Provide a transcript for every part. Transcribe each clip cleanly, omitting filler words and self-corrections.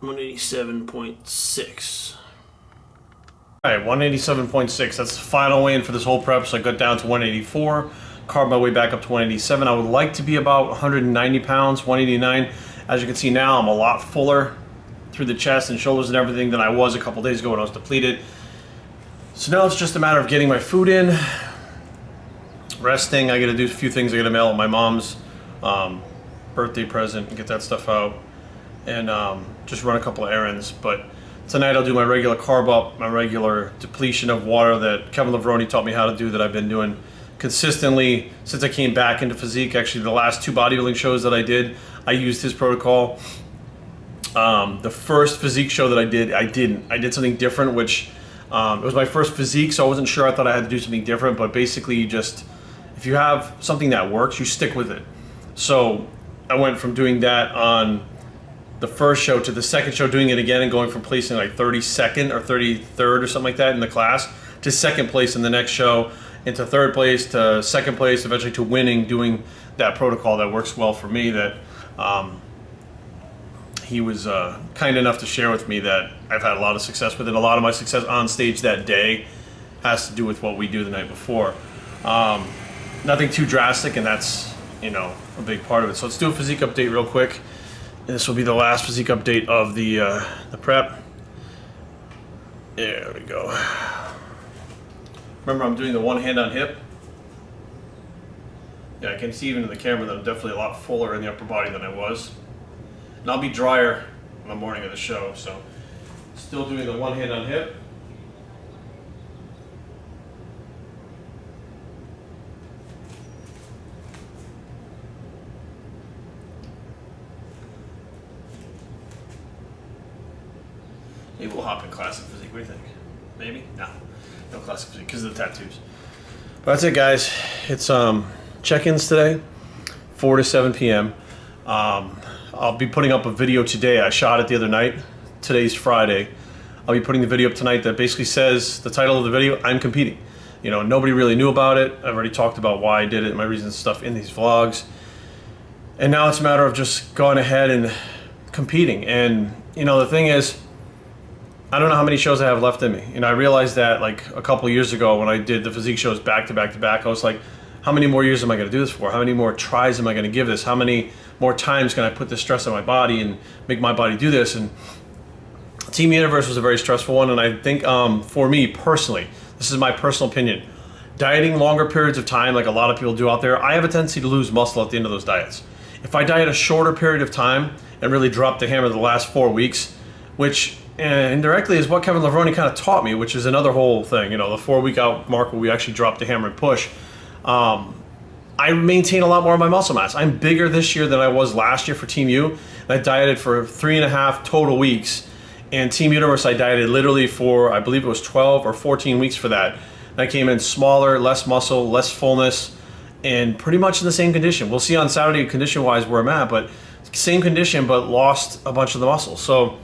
187.6. Alright, 187.6. That's the final weigh-in for this whole prep, so I got down to 184. Carved my way back up to 187. I would like to be about 190 pounds, 189. As you can see now, I'm a lot fuller through the chest and shoulders and everything than I was a couple days ago when I was depleted. So now it's just a matter of getting my food in, resting. I gotta do a few things. I gotta mail my mom's birthday present and get that stuff out, and just run a couple of errands. But tonight I'll do my regular carb up, my regular depletion of water that Kevin Levrone taught me how to do, that I've been doing consistently since I came back into physique. Actually, the last 2 bodybuilding shows that I did, I used his protocol. The first physique show that I did, I didn't. I did something different, which it was my first physique, so I wasn't sure. I thought I had to do something different, but basically you just, if you have something that works, you stick with it. So I went from doing that on the first show to the second show, doing it again and going from placing like 32nd or 33rd or something like that in the class to second place in the next show, into third place to second place, eventually to winning, doing that protocol that works well for me, that he was kind enough to share with me, that I've had a lot of success with it. A lot of my success on stage that day has to do with what we do the night before. Nothing too drastic, and that's, you know, a big part of it. So let's do a physique update real quick. This will be the last physique update of the prep. There we go. Remember, I'm doing the one hand on hip. Yeah, I can see even in the camera that I'm definitely a lot fuller in the upper body than I was. And I'll be drier on the morning of the show, so still doing the one hand on hip. Maybe we'll hop in classic physique. What do you think? Maybe? No classic physique because of the tattoos. But that's it, guys. It's check-ins today, 4 to 7 p.m. I'll be putting up a video today. I shot it the other night. Today's Friday. I'll be putting the video up tonight that basically says, the title of the video, I'm competing. You know, nobody really knew about it. I've already talked about why I did it, my reasons and stuff in these vlogs. And now it's a matter of just going ahead and competing. And, you know, the thing is, I don't know how many shows I have left in me. You know, I realized that like a couple of years ago when I did the physique shows back to back to back, I was like, how many more years am I going to do this for? How many more tries am I going to give this? How many more times can I put this stress on my body and make my body do this? And Team Universe was a very stressful one, and I think for me personally, this is my personal opinion, dieting longer periods of time, like a lot of people do out there, I have a tendency to lose muscle at the end of those diets. If I diet a shorter period of time and really drop the hammer the last 4 weeks, which indirectly is what Kevin Levrone kind of taught me, which is another whole thing, you know, the 4-week out mark where we actually drop the hammer and push. I maintain a lot more of my muscle mass. I'm bigger this year than I was last year for Team U. And I dieted for 3.5 total weeks. And Team Universe, I dieted literally for, I believe it was 12 or 14 weeks for that. And I came in smaller, less muscle, less fullness, and pretty much in the same condition. We'll see on Saturday condition-wise where I'm at, but same condition, but lost a bunch of the muscle. So,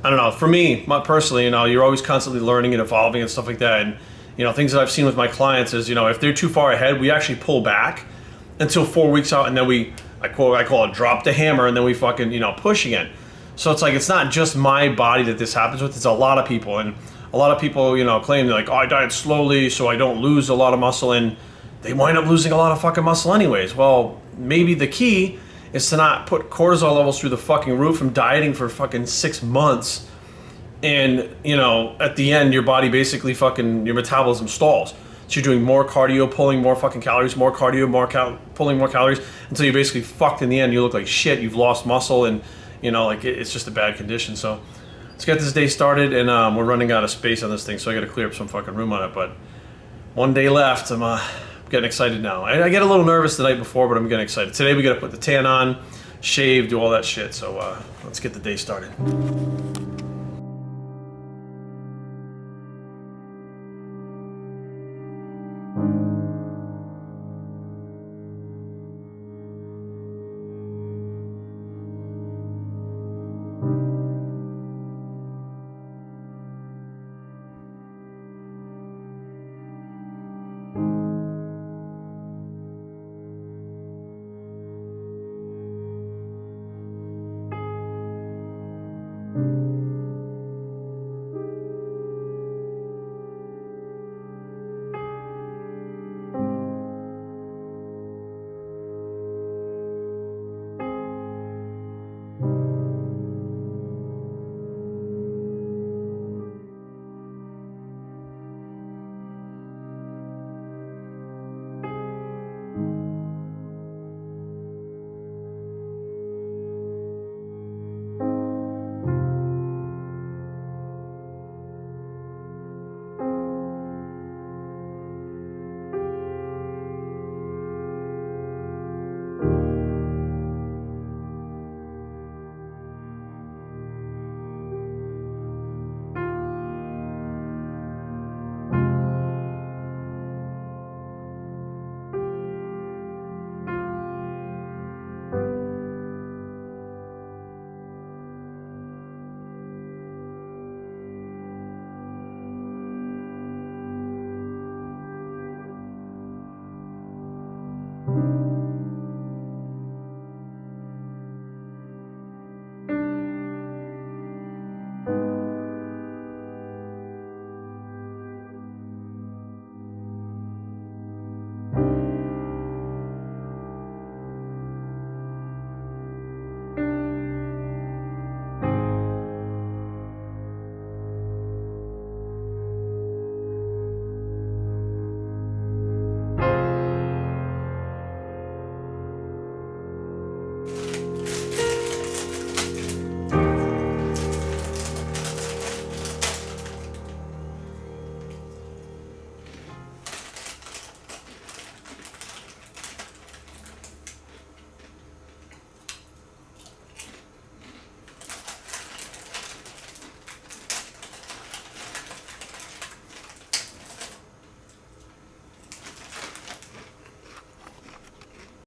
I don't know, for me, personally, you know, you're always constantly learning and evolving and stuff like that. And, you know, things that I've seen with my clients is, you know, if they're too far ahead, we actually pull back until 4 weeks out, and then I call it drop the hammer, and then we fucking, you know, push again. So it's like, it's not just my body that this happens with, it's a lot of people. And a lot of people, you know, claim they're like, oh, I diet slowly so I don't lose a lot of muscle, and they wind up losing a lot of fucking muscle anyways. Well, maybe the key is to not put cortisol levels through the fucking roof from dieting for fucking 6 months. And, you know, at the end, your body basically fucking, your metabolism stalls. So you're doing more cardio, pulling more fucking calories, more cardio, pulling more calories, until you're basically fucked in the end. You look like shit, you've lost muscle, and, you know, like, it's just a bad condition. So let's get this day started, and we're running out of space on this thing, so I gotta clear up some fucking room on it. But 1 day left. I'm getting excited now. I get a little nervous the night before, but I'm getting excited. Today we gotta put the tan on, shave, do all that shit. So let's get the day started.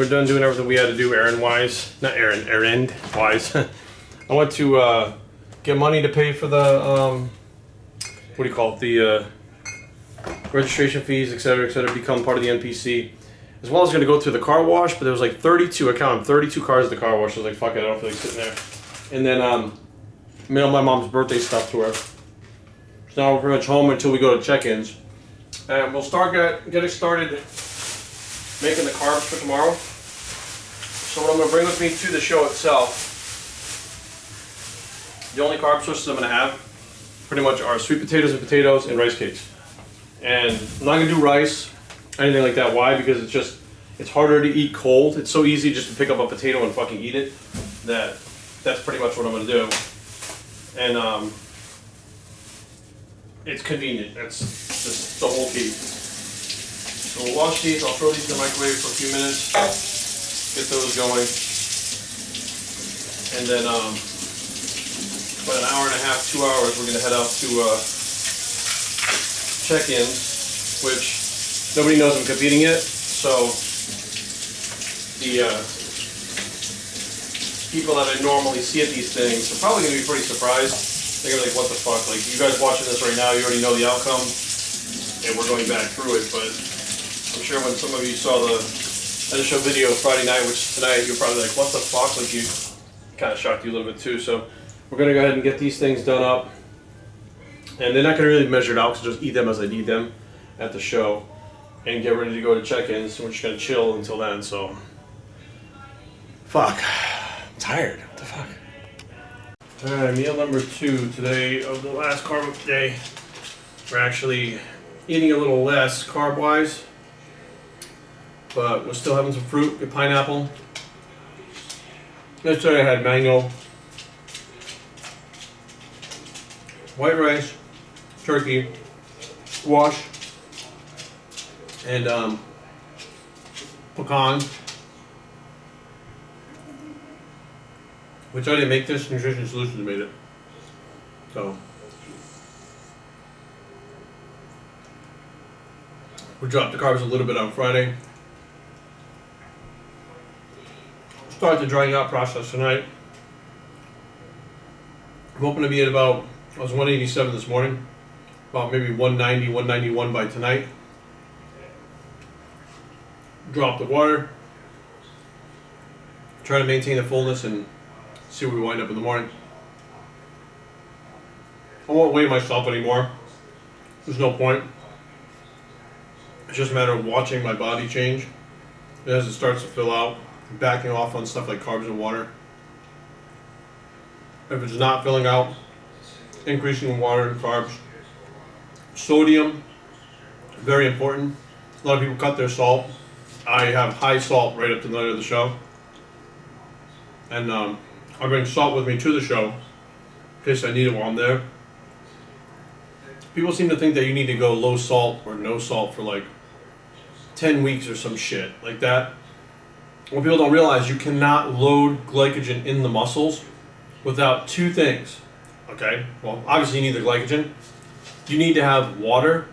We're done doing everything we had to do errand-wise. Not errand-wise. I went to get money to pay for the, what do you call it, the registration fees, etc., become part of the NPC. As well as going to go through the car wash, but there was like 32, I counted 32 cars at the car wash. I was like, fuck it, I don't feel like sitting there. And then mail my mom's birthday stuff to her. So now we're pretty much home until we go to check-ins. And we'll start getting started making the carbs for tomorrow. So what I'm going to bring with me to the show itself, the only carb sources I'm going to have pretty much are sweet potatoes and rice cakes. And I'm not going to do rice, anything like that. Why? Because it's harder to eat cold. It's so easy just to pick up a potato and fucking eat it. That's pretty much what I'm going to do. And it's convenient. That's just the whole key. So we'll wash these. I'll throw these in the microwave for a few minutes. Get those going. And then about an hour and a half, 2 hours, we're going to head out to check-ins, which nobody knows I'm competing yet. So the people that I normally see at these things are probably going to be pretty surprised. They're gonna be like, what the fuck? Like, you guys watching this right now, you already know the outcome, and we're going back through it, but I'm sure when some of you saw the show video Friday night, which tonight, you're probably like, what the fuck? Like, you kind of shocked you a little bit too. So we're gonna go ahead and get these things done up, and they're not gonna really measure it out, because just eat them as I need them at the show, and get ready to go to check-ins. We're just gonna chill until then, so. Fuck. I'm tired. What the fuck? Alright, meal number 2 today of the last carb of the day. We're actually eating a little less carb-wise, but we're still having some fruit, good pineapple. Yesterday I had mango, white rice, turkey, squash, and pecan. Which I didn't make this, Nutrition Solutions made it. So we dropped the carbs a little bit on Friday. Start the drying out process tonight. I'm hoping to be at about, I was 187 this morning, about maybe 190, 191 by tonight. Drop the water. Try to maintain the fullness and see where we wind up in the morning. I won't weigh myself anymore. There's no point. It's just a matter of watching my body change. And as it starts to fill out, backing off on stuff like carbs and water. If it's not filling out, increasing in water and carbs. Sodium, very important. A lot of people cut their salt. I have high salt right up to the night of the show. And I bring salt with me to the show in case I need it while I'm there. People seem to think that you need to go low salt or no salt for like 10 weeks or some shit like that. What people don't realize, you cannot load glycogen in the muscles without two things. Okay, well obviously you need the glycogen. You need to have water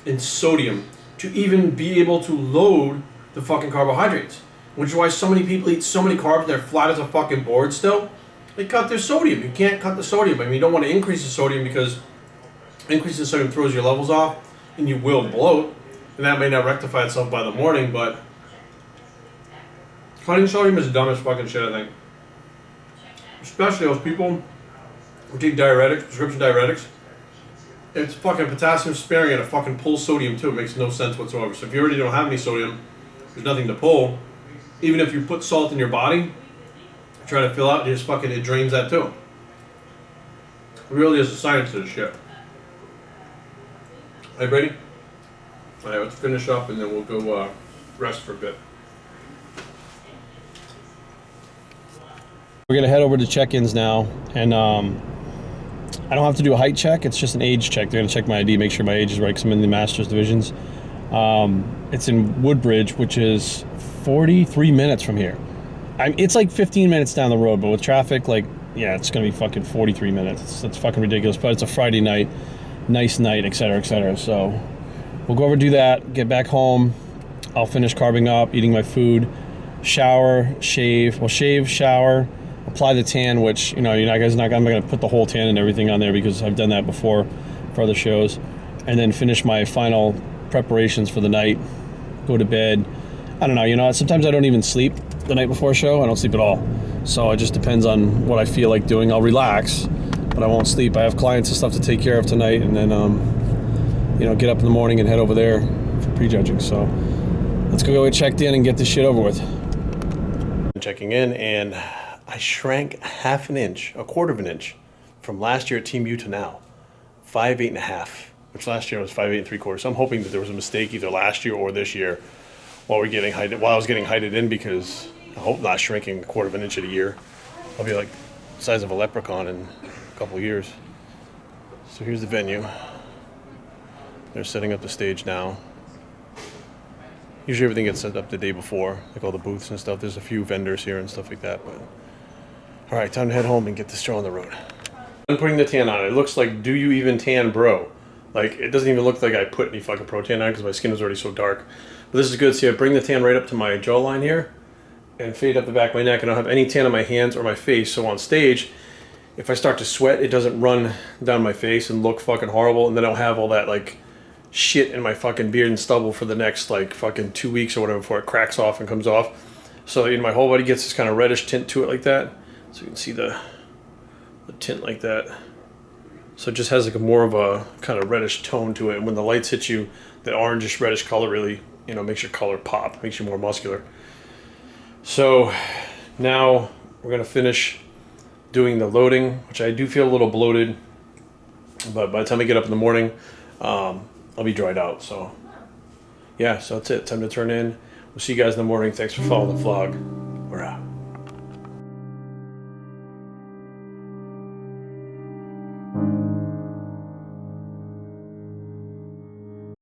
and sodium to even be able to load the fucking carbohydrates. Which is why so many people eat so many carbs and they're flat as a fucking board still. They cut their sodium. You can't cut the sodium. I mean, you don't want to increase the sodium because increasing sodium throws your levels off and you will bloat. And that may not rectify itself by the morning, but cutting sodium is the dumbest fucking shit, I think. Especially those people who take diuretics, prescription diuretics. It's fucking potassium sparing and it fucking pulls sodium too. It makes no sense whatsoever. So if you already don't have any sodium, there's nothing to pull. Even if you put salt in your body, try to fill out, it drains that too. It really is a science to this shit. Are you ready? Alright, let's finish up and then we'll go rest for a bit. We're gonna head over to check-ins now, and I don't have to do a height check, it's just an age check. They're gonna check my ID, make sure my age is right, because I'm in the Masters divisions. It's in Woodbridge, which is 43 minutes from here. It's like 15 minutes down the road, but with traffic, like, yeah, it's gonna be fucking 43 minutes. It's fucking ridiculous, but it's a Friday night, nice night, etc., etc. So we'll go over and do that, get back home. I'll finish carving up, eating my food, shower, shave. Well, shave, shower, apply the tan, which, you know, I'm not going to put the whole tan and everything on there because I've done that before for other shows. And then finish my final preparations for the night, go to bed. I don't know, you know, sometimes I don't even sleep the night before a show. I don't sleep at all. So it just depends on what I feel like doing. I'll relax, but I won't sleep. I have clients and stuff to take care of tonight, and then, you know, get up in the morning and head over there for prejudging. So let's go get checked in and get this shit over with. Checking in, and I shrank half an inch, a quarter of an inch, from last year at Team U to now. 5'8.5", which last year was 5'8 3/4. So I'm hoping that there was a mistake either last year or this year while I was getting heighted in, because I hope not shrinking a quarter of an inch in a year. I'll be like the size of a leprechaun in a couple of years. So here's the venue. They're setting up the stage now. Usually everything gets set up the day before, like all the booths and stuff. There's a few vendors here and stuff like that. But all right, time to head home and get this show on the road. I'm putting the tan on. It looks like, do you even tan, bro? Like, it doesn't even look like I put any fucking pro tan on because my skin is already so dark. But this is good. See, I bring the tan right up to my jawline here and fade up the back of my neck. I don't have any tan on my hands or my face. So on stage, if I start to sweat, it doesn't run down my face and look fucking horrible. And then I'll have all that, like, shit in my fucking beard and stubble for the next, like, fucking 2 weeks or whatever before it cracks off and comes off. So, you know, my whole body gets this kind of reddish tint to it like that. So you can see the tint like that. So it just has like a more of a kind of reddish tone to it. And when the lights hit you, the orangish reddish color really, you know, makes your color pop, makes you more muscular. So now we're gonna finish doing the loading, which I do feel a little bloated, but by the time I get up in the morning, I'll be dried out. So yeah, so that's it. Time to turn in. We'll see you guys in the morning. Thanks for following the vlog.